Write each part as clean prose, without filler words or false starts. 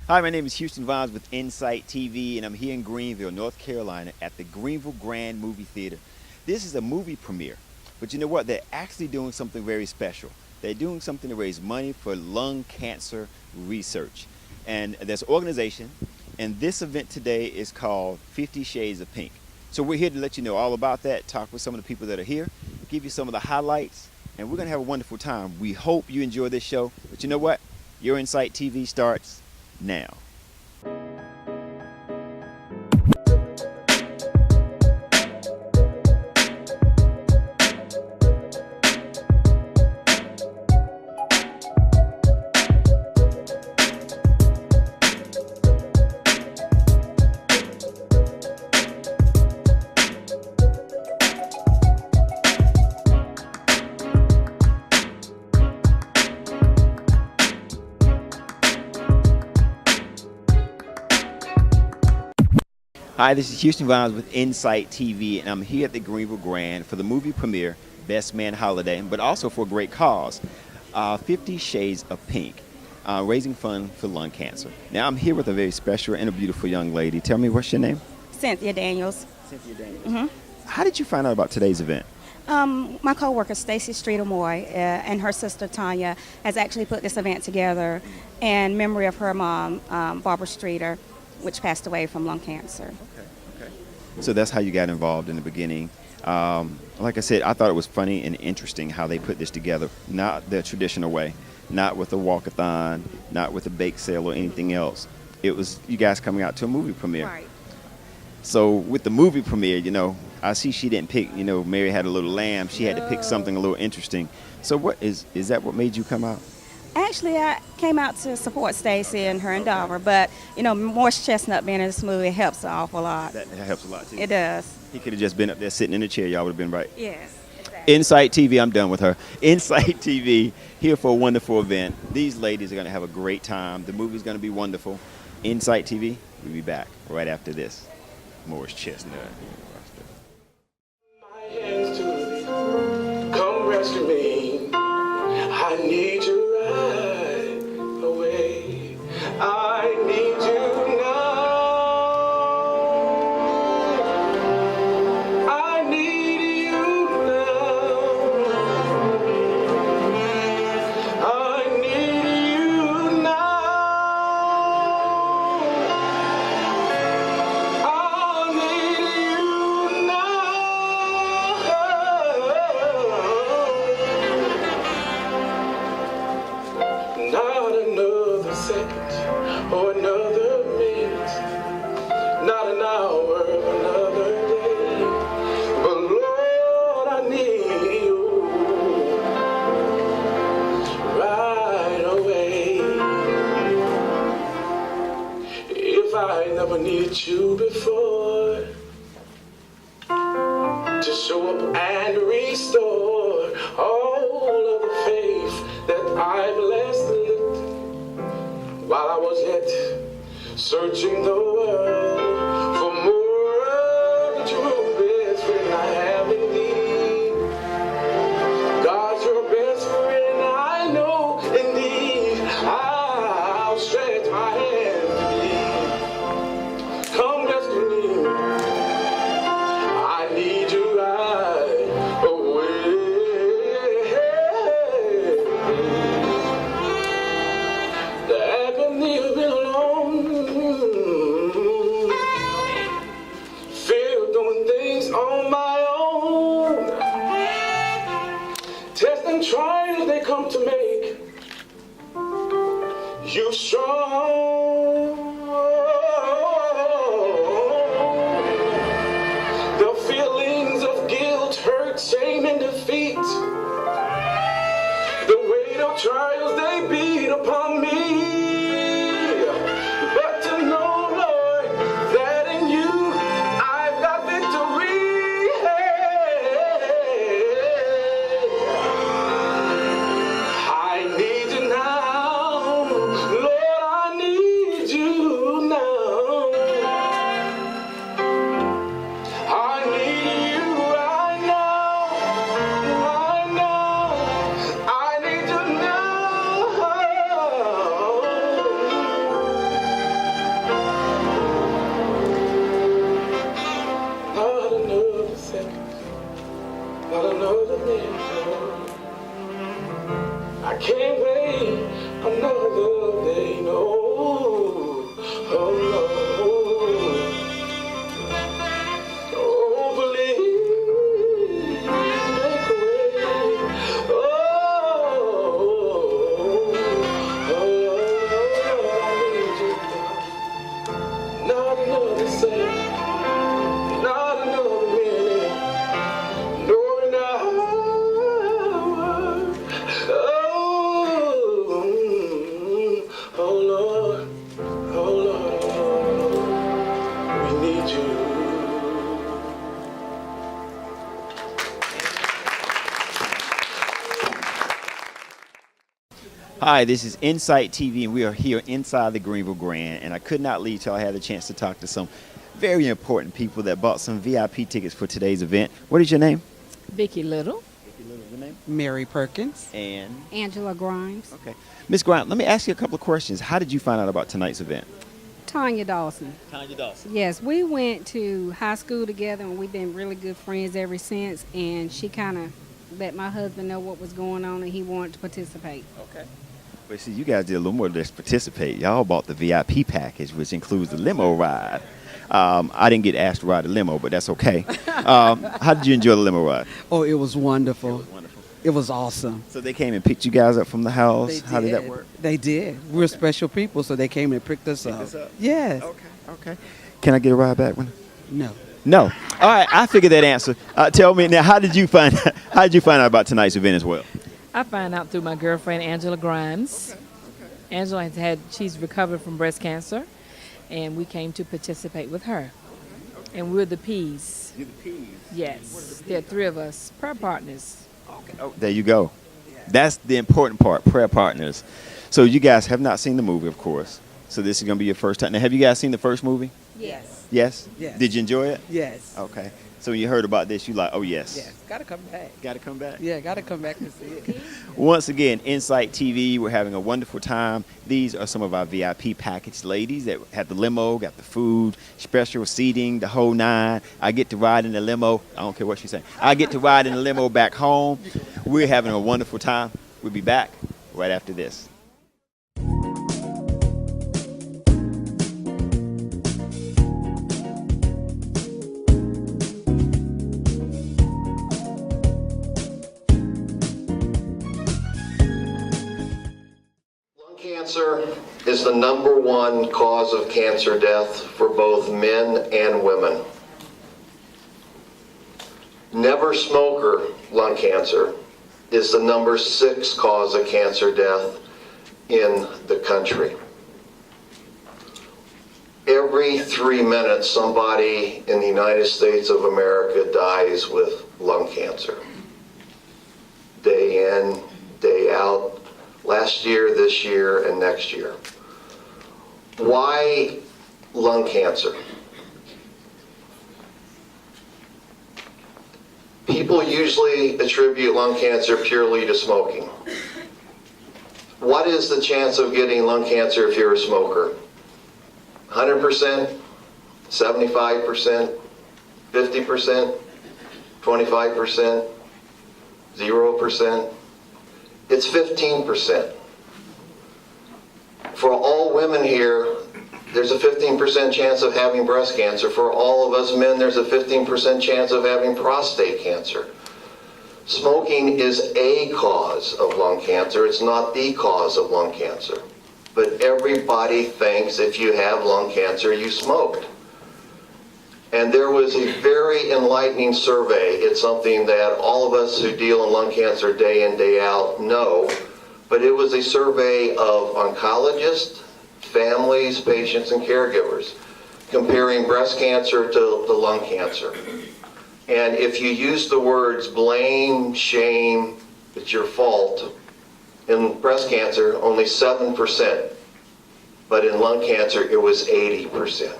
Hi, my name is Houston Vines with Insight TV, and I'm here in Greenville, North Carolina at the Greenville Grand Movie Theater. This is a movie premiere, but you know what? They're actually doing something very special. They're doing something to raise money for lung cancer research. And there's an organization, and this event today is called 50 Shades of Pink. So we're here to let you know all about that, talk with some of the people that are here, give you some of the highlights, and we're going to have a wonderful time. We hope you enjoy this show, but you know what? Your Insight TV starts now. Hi, this is Houston Vines with Insight TV, and I'm here at the Greenville Grand for the movie premiere, Best Man Holiday, but also for a great cause, 50 Shades of Pink, raising funds for lung cancer. Now, I'm here with a very special and a beautiful young lady. Tell me, what's your name? Cynthia Daniels. Cynthia Daniels. How did you find out about today's event? My coworker Stacy Streeter-Moy and her sister Tanya has actually put this event together in memory of her mom, Barbara Streeter, which passed away from lung cancer. Okay. So that's how you got involved in the beginning. Like I said, I thought it was funny and interesting how they put this together, not the traditional way, not with a walkathon, not with a bake sale or anything else. It was you guys coming out to a movie premiere. Right. So with the movie premiere, I see she didn't pick, Mary Had a Little Lamb. She had to pick something a little interesting. So what is that what made you come out? Actually, I came out to support Stacy and her endeavor, but Morris Chestnut being in this movie helps an awful lot. That helps a lot too. It does. He could have just been up there sitting in the chair. Y'all would have been right. Yes, exactly. Insight TV, I'm done with her. Insight TV, here for a wonderful event. These ladies are going to have a great time. The movie's going to be wonderful. Insight TV, we'll be back right after this. Morris Chestnut. My hands to thee, come rescue me. I need you right away. I need you now. I need you now. I need you now. I need you now. Not another second or another minute, not an hour of another day. But Lord, I need you right away. If I never needed you before, to show up and restore all of the faith that I've lost while I was yet searching the world for more of the true best friend I have in thee. God's your best friend, I know indeed. I'll stretch my hands to thee. Come rescue me. I need you right away. The agony of being alone, fear of doing things on my own. Tests and trials, they come to make you strong. The feelings of guilt, hurt, shame, and defeat, the weight of trials, they beat upon me. But to know, Lord, that in you I've got victory. I need you now. Lord, I need Hi, this is Insight TV, and we are here inside the Greenville Grand. And I could not leave till I had the chance to talk to some very important people that bought some VIP tickets for today's event. What is your name? Vicky Little. Vicky Little, your name? Mary Perkins. And Angela Grimes. okay, Miss Grant, let me ask you a couple of questions. How did you find out about tonight's event? Tanya Dawson. Tanya Dawson. Yes, we went to high school together and we've been really good friends ever since. And she kind of let my husband know what was going on and he wanted to participate. Okay. But see, you guys did a little more than just participate. Y'all bought the VIP package, which includes the limo ride. I didn't get asked to ride the limo, but that's okay. How did you enjoy the limo ride? Oh, it was wonderful. Wonderful. It was awesome. So they came and picked you guys up from the house. They How did that work? They did. We're special people, so they came and picked us up. us up? Yes. Okay. Can I get a ride back? No. No. All right. I figured that answer. Tell me now. How did you find out about tonight's event as well? I found out through my girlfriend Angela Grimes. Angela she's recovered from breast cancer, and we came to participate with her. And we're the P's. You're the P's. Yes, there are three of us, prayer partners. Okay. Oh, there you go. That's the important part. Prayer partners. So you guys have not seen the movie, of course. So this is going to be your first time. Now, have you guys seen the first movie? Yes. Yes. Yes. Did you enjoy it? Yes. Okay. So when you heard about this, you like, oh yes. Yes. Got to come back. Got to come back. Yeah, got to come back and see it. Once again, Insight TV, we're having a wonderful time. These are some of our VIP package ladies that had the limo, got the food, special seating, the whole nine. I get to ride in the limo. I don't care what she's saying. I get to ride in the limo back home. We're having a wonderful time. We'll be back right after this. Lung cancer is the #1 cause of cancer death for both men and women. Never smoker lung cancer is the #6 cause of cancer death in the country. Every 3 minutes, somebody in the United States of America dies with lung cancer. Day in, day out, last year, this year, and next year. Why lung cancer? People usually attribute lung cancer purely to smoking. What is the chance of getting lung cancer if you're a smoker? 100%? 75%? 50%? 25%? 0%? It's 15%. For all women here, there's a 15% chance of having breast cancer. For all of us men, there's a 15% chance of having prostate cancer. Smoking is a cause of lung cancer. It's not the cause of lung cancer. But everybody thinks if you have lung cancer, you smoked. And there was a very enlightening survey. It's something that all of us who deal in lung cancer day in, day out know. But it was a survey of oncologists, families, patients, and caregivers comparing breast cancer to lung cancer. And if you use the words blame, shame, it's your fault, in breast cancer, only 7%. But in lung cancer, it was 80%.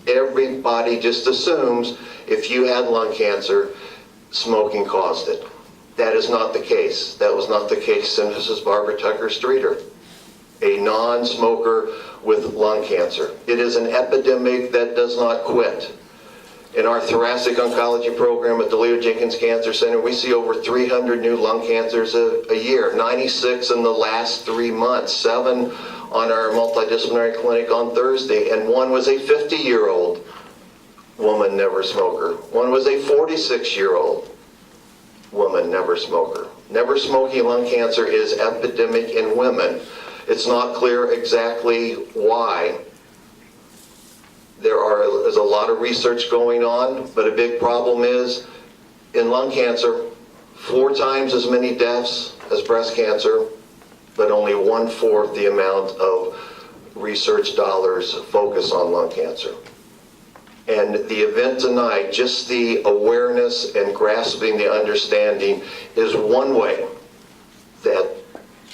Everybody just assumes if you had lung cancer, smoking caused it. That is not the case. That was not the case in Mrs. Barbara Tucker Streeter, a non-smoker with lung cancer. It is an epidemic that does not quit. In our thoracic oncology program at the Leo Jenkins Cancer Center, we see over 300 new lung cancers a year, 96 in the last 3 months, 7 on our multidisciplinary clinic on Thursday, and one was a 50-year-old woman, never smoker. One was a 46-year-old woman, never smoker. Never smoking lung cancer is epidemic in women. It's not clear exactly why. There's a lot of research going on, but a big problem is in lung cancer, 4 times as many deaths as breast cancer, but only 1/4 the amount of research dollars focus on lung cancer. And the event tonight, just the awareness and grasping the understanding is one way that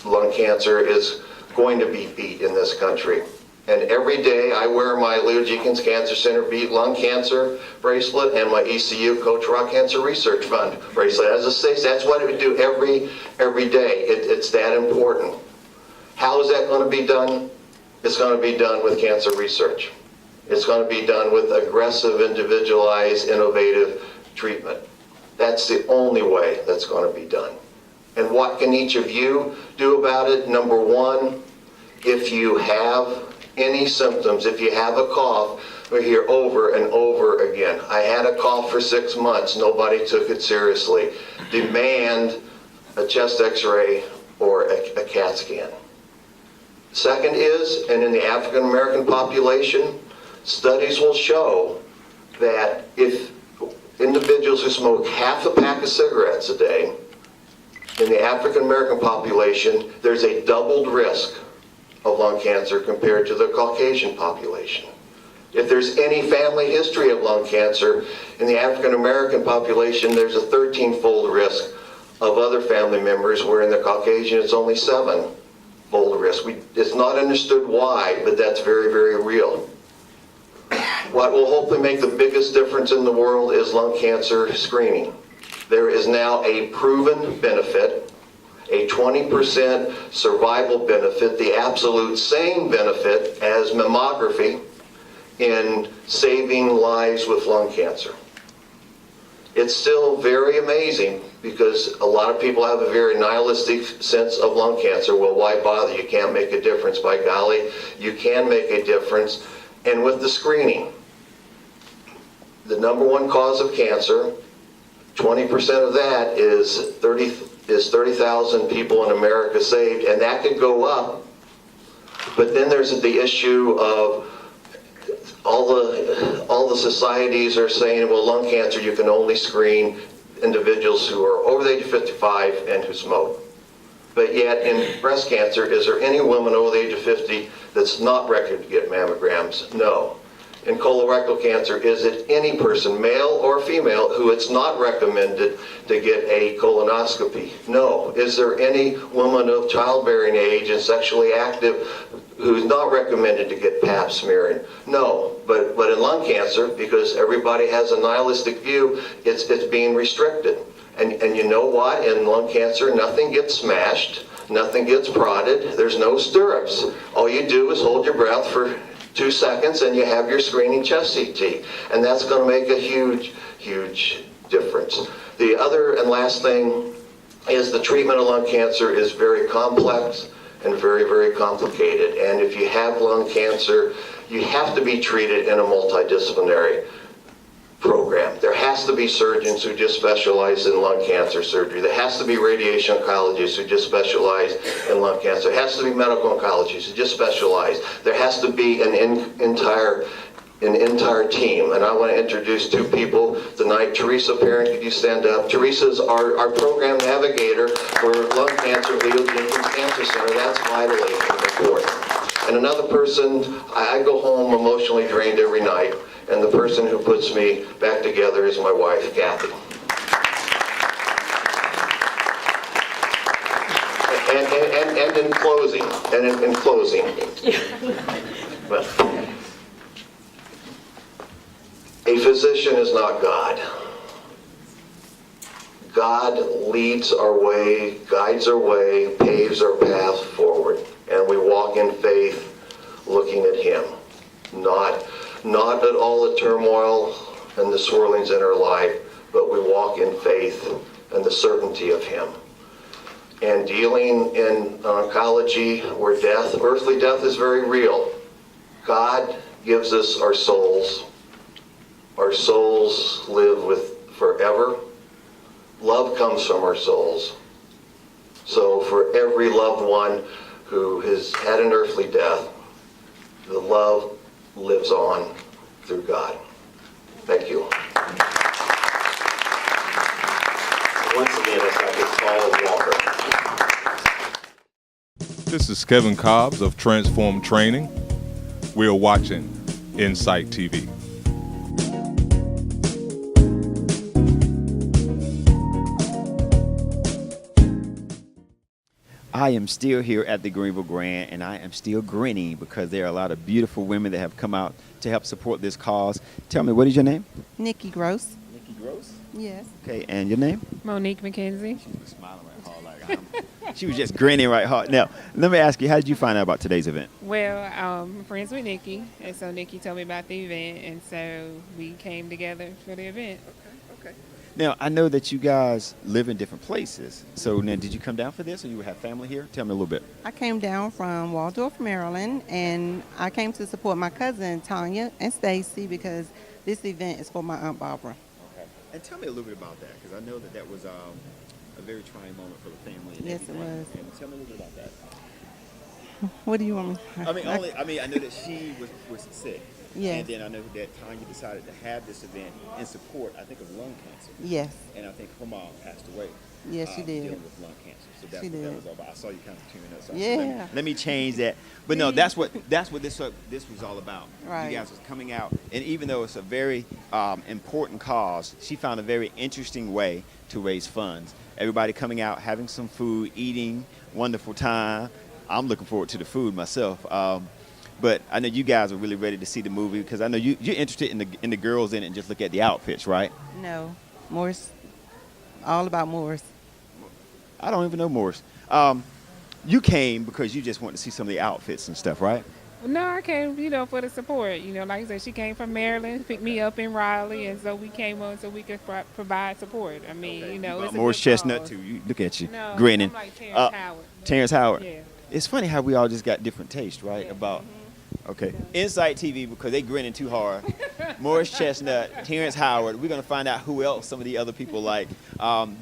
lung cancer is going to be beat in this country. And every day I wear my Leo Jenkins Cancer Center Beat Lung Cancer bracelet and my ECU Coach Rock Cancer Research Fund bracelet. As I say, that's what I would do every day. It's that important. How is that going to be done? It's going to be done with cancer research. It's going to be done with aggressive, individualized, innovative treatment. That's the only way that's going to be done. And what can each of you do about it? Number one, if you have any symptoms, if you have a cough, we hear over and over again, I had a cough for 6 months, nobody took it seriously. Demand a chest x-ray or a CAT scan. Second is, and in the African American population, studies will show that if individuals who smoke half a pack of cigarettes a day, in the African American population, there's a doubled risk of lung cancer compared to the Caucasian population. If there's any family history of lung cancer, in the African American population, there's a 13-fold risk of other family members, where in the Caucasian, it's only 7-fold risk. It's not understood why, but that's very, very real. What will hopefully make the biggest difference in the world is lung cancer screening. There is now a proven benefit, a 20% survival benefit, the absolute same benefit as mammography in saving lives with lung cancer. It's still very amazing because a lot of people have a very nihilistic sense of lung cancer. Well, why bother? You can't make a difference. By golly, you can make a difference. And with the screening, the number one cause of cancer, 20% of that is 30,000 people in America saved, and that could go up. But then there's the issue of all the societies are saying, well, lung cancer, you can only screen individuals who are over the age of 55 and who smoke. But yet in breast cancer, is there any woman over the age of 50 that's not recommended to get mammograms? No. In colorectal cancer, is it any person, male or female, who it's not recommended to get a colonoscopy? No. Is there any woman of childbearing age and sexually active who's not recommended to get pap smearing? No. But in lung cancer, because everybody has a nihilistic view, it's being restricted. And you know what? In lung cancer, nothing gets smashed, nothing gets prodded, there's no stirrups. All you do is hold your breath for 2 seconds and you have your screening chest CT. And that's going to make a huge, huge difference. The other and last thing is the treatment of lung cancer is very complex and very, very complicated. And if you have lung cancer, you have to be treated in a multidisciplinary program. There has to be surgeons who just specialize in lung cancer surgery. There has to be radiation oncologists who just specialize in lung cancer. There has to be medical oncologists who just specialize. There has to be an entire team. And I want to introduce 2 people tonight. Teresa Perrin, could you stand up? Teresa's our program navigator for lung cancer at Leo Jenkins Cancer Center. That's vitally important. And another person, I go home emotionally drained every night. And the person who puts me back together is my wife, Kathy. And in closing, but a physician is not God. God leads our way, guides our way, paves our path forward, and we walk in faith looking at Him, not at all the turmoil and the swirlings in our life, but we walk in faith and the certainty of Him. And dealing in oncology where earthly death is very real, God gives us our souls. Our souls live with forever. Love comes from our souls. So for every loved one who has had an earthly death, the love lives on through God. Thank you. Once again, it's like Paul Walker. This is Kevin Cobbs of Transform Training. We are watching Insight TV. I am still here at the Greenville Grand, and I am still grinning because there are a lot of beautiful women that have come out to help support this cause. Tell me, what is your name? Nikki Gross. Nikki Gross. Yes. Okay, and your name? Monique McKenzie. She was smiling right hard like she was just grinning right hard. Now, let me ask you, how did you find out about today's event? Well, I'm friends with Nikki, and so Nikki told me about the event, and so we came together for the event. Okay. Now, I know that you guys live in different places. So now, did you come down for this, or you have family here? Tell me a little bit. I came down from Waldorf, Maryland, and I came to support my cousin Tanya and Stacy because this event is for my Aunt Barbara. Okay. And tell me a little bit about that, because I know that that was a very trying moment for the family. And Yes, it everything. was. And tell me a little bit about that. What do you want me? I know that she was sick. Yes. And then I know that Tanya decided to have this event in support, I think, of lung cancer. Yes. And I think her mom passed away. Yes, she did. Dealing with lung cancer. So that's She what that did. was all about. I saw you kind of tearing up. So Yeah. let me change that. But no, that's what this was all about. Right. You guys was coming out, and even though it's a very important cause, she found a very interesting way to raise funds. Everybody coming out, having some food, eating, wonderful time. I'm looking forward to the food myself. But I know you guys are really ready to see the movie because I know you're interested in the girls in it and just look at the outfits, right? No, Morris. All about Morris. I don't even know Morris. You came because you just wanted to see some of the outfits and stuff, right? No, I came, for the support. Like I said, she came from Maryland, picked me up in Raleigh, and so we came on so we could provide support. I mean, it's a Morris good Chestnut cause. too. Look at you, No, grinning. I'm like Terrence Howard. Terrence Howard. Yeah. It's funny how we all just got different tastes, right? About okay, Insight TV because they grinning too hard. Morris Chestnut, Terrence Howard. We're gonna find out who else some of the other people like.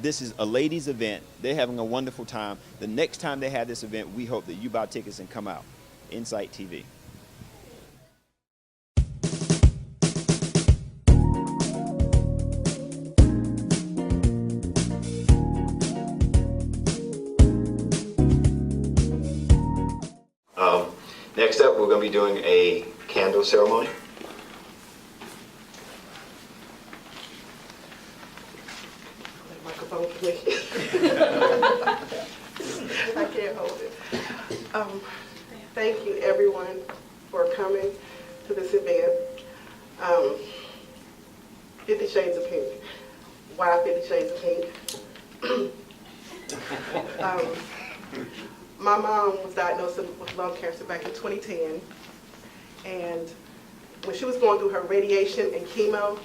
This is a ladies' event. They're having a wonderful time. The next time they have this event, we hope that you buy tickets and come out. Insight TV. Next up, we're going to be doing a candle ceremony. Microphone for me. I can't hold it. Thank you, everyone, for coming to this event. 50 Shades of Pink. Why 50 Shades of Pink? My mom was diagnosed with lung cancer back in 2010, and when she was going through her radiation and chemo,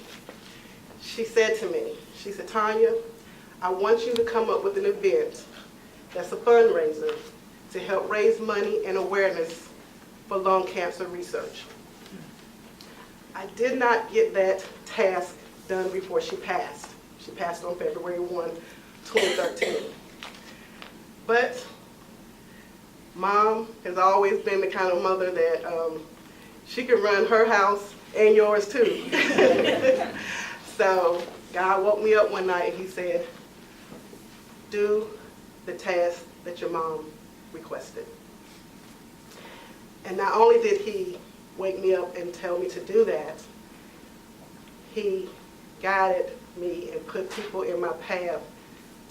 she said to me, she said, Tanya, I want you to come up with an event that's a fundraiser to help raise money and awareness for lung cancer research. I did not get that task done before she passed. She passed on February 1, 2013. But Mom has always been the kind of mother that she can run her house and yours too. So God woke me up one night and he said, do the task that your mom requested. And not only did he wake me up and tell me to do that, he guided me and put people in my path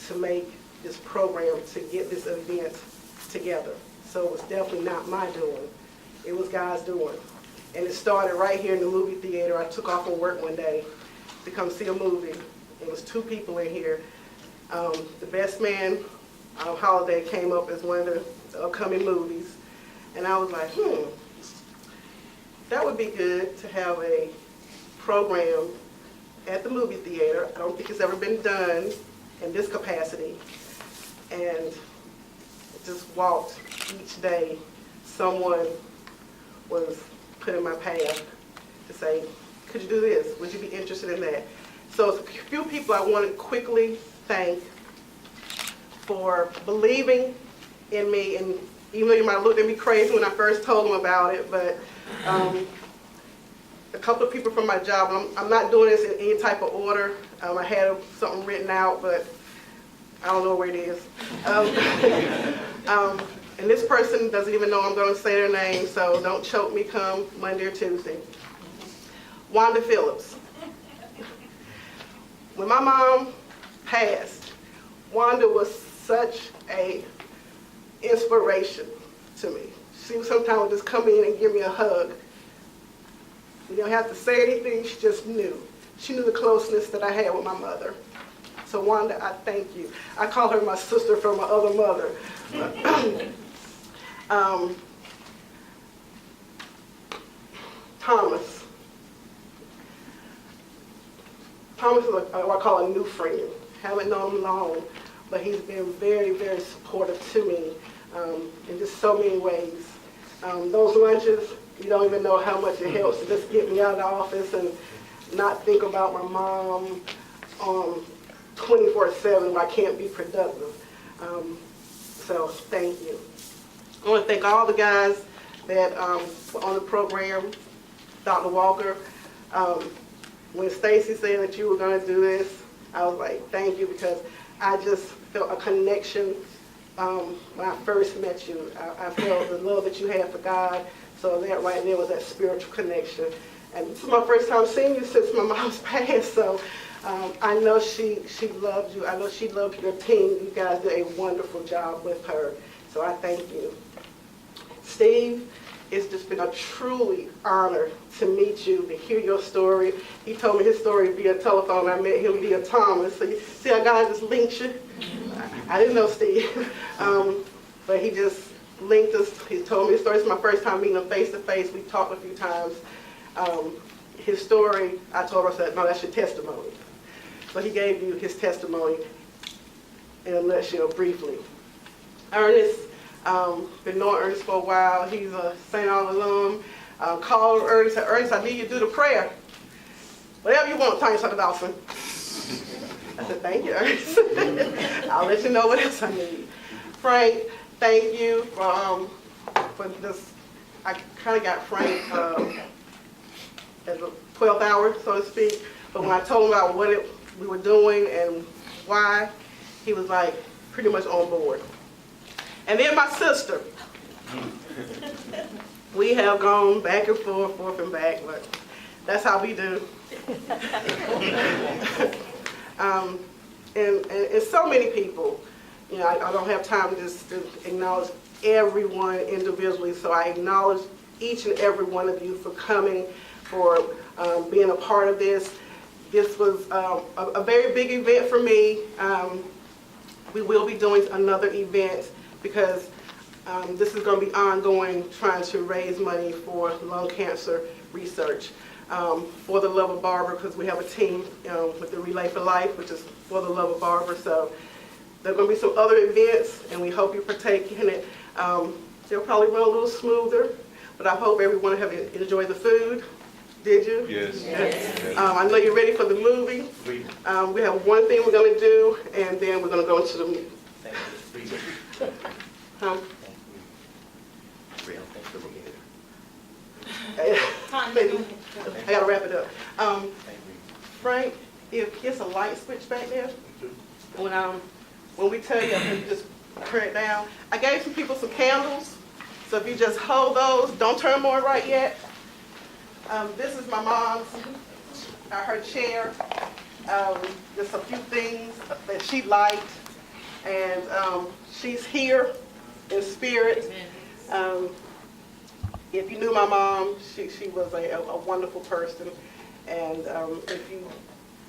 to make this program, to get this event together. So it was definitely not my doing. It was God's doing. And it started right here in the movie theater. I took off from work one day to come see a movie. It was 2 people in here. The Best Man Holiday came up as one of the upcoming movies. And I was like, that would be good to have a program at the movie theater. I don't think it's ever been done in this capacity. And just walked each day, someone was put in my path to say, could you do this? Would you be interested in that? So it's a few people I want to quickly thank for believing in me, and even though you might have looked at me crazy when I first told them about it, but a couple of people from my job, I'm not doing this in any type of order. I had something written out, but I don't know where it is. And this person doesn't even know I'm going to say their name, so don't choke me come Monday or Tuesday. Wanda Phillips. When my mom passed, Wanda was such a inspiration to me. She would sometimes just come in and give me a hug. We don't have to say anything, she just knew. She knew the closeness that I had with my mother. So Wanda, I thank you. I call her my sister from my other mother. Thomas. Thomas is what I call a new friend. Haven't known him long, but he's been very, very supportive to me in just so many ways. Those lunches, you don't even know how much it helps to just get me out of the office and not think about my mom 24/7 where I can't be productive. So thank you. I want to thank all the guys that were on the program. Dr. Walker, when Stacy said that you were going to do this, I was like, thank you, because I just felt a connection when I first met you. I felt the love that you had for God, so that right there was that spiritual connection. And this is my first time seeing you since my mom's passed, so I know she loved you. I know she loved your team. You guys did a wonderful job with her, so I thank you. Steve, it's just been a truly honor to meet you, to hear your story. He told me his story via telephone. I met him via Thomas. So you see how God just linked you? I didn't know Steve, but he just linked us. He told me his story. It's my first time meeting him face to face. We talked a few times. His story, I told him, I said, no, that's your testimony. So he gave you his testimony in a nutshell, briefly. Ernest, been knowing Ernest for a while. He's a St. Aug alum. Called Ernest, said, Ernest, I need you to do the prayer. Whatever you want, Tanya Sutter Dawson. I said, thank you, Ernest. I'll let you know what else I need. Frank, thank you for this. I kind of got Frank at the 12th hour, so to speak. But when I told him about what we were doing and why, he was like pretty much on board. And then my sister. We have gone back and forth and back, but that's how we do. And so many people, you know, I don't have time to just to acknowledge everyone individually, so I acknowledge each and every one of you for coming, for being a part of this. This was a very big event for me. We will be doing another event because this is going to be ongoing, trying to raise money for lung cancer research. For the Love of Barbara, because we have a team with the Relay for Life, which is for the Love of Barbara. So there are going to be some other events, and we hope you partake in it. They'll probably run a little smoother, but I hope everyone have enjoyed the food. Did you? Yes. Yes. I know you're ready for the movie. We have one thing we're going to do, and then we're going to go into the movie. I gotta wrap it up. Frank, if it's a light switch back there, when we tell you, you just turn it down. I gave some people some candles, so if you just hold those, don't turn them on right yet. This is my mom's, her chair. Just a few things that she liked, and she's here in spirit. If you knew my mom, she was a wonderful person. And if you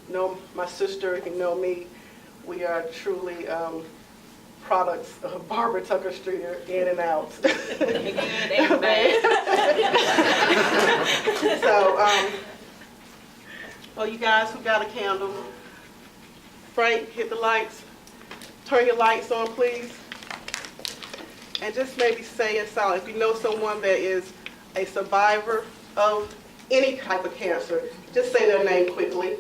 know my sister, if you know me, we are truly products of Barbara Tucker Streeter, in and out. So, well, you guys who got a candle, Frank, hit the lights. Turn your lights on, please. And just maybe say in silence, if you know someone that is a survivor of any type of cancer, just say their name quickly.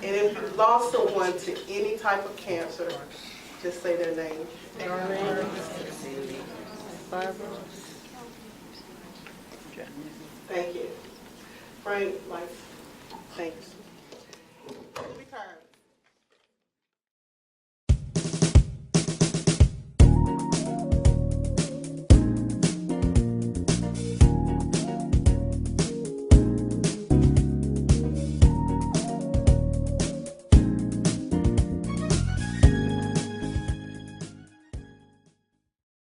And if you lost someone to any type of cancer, just say their name. Thank you. Frank, thanks.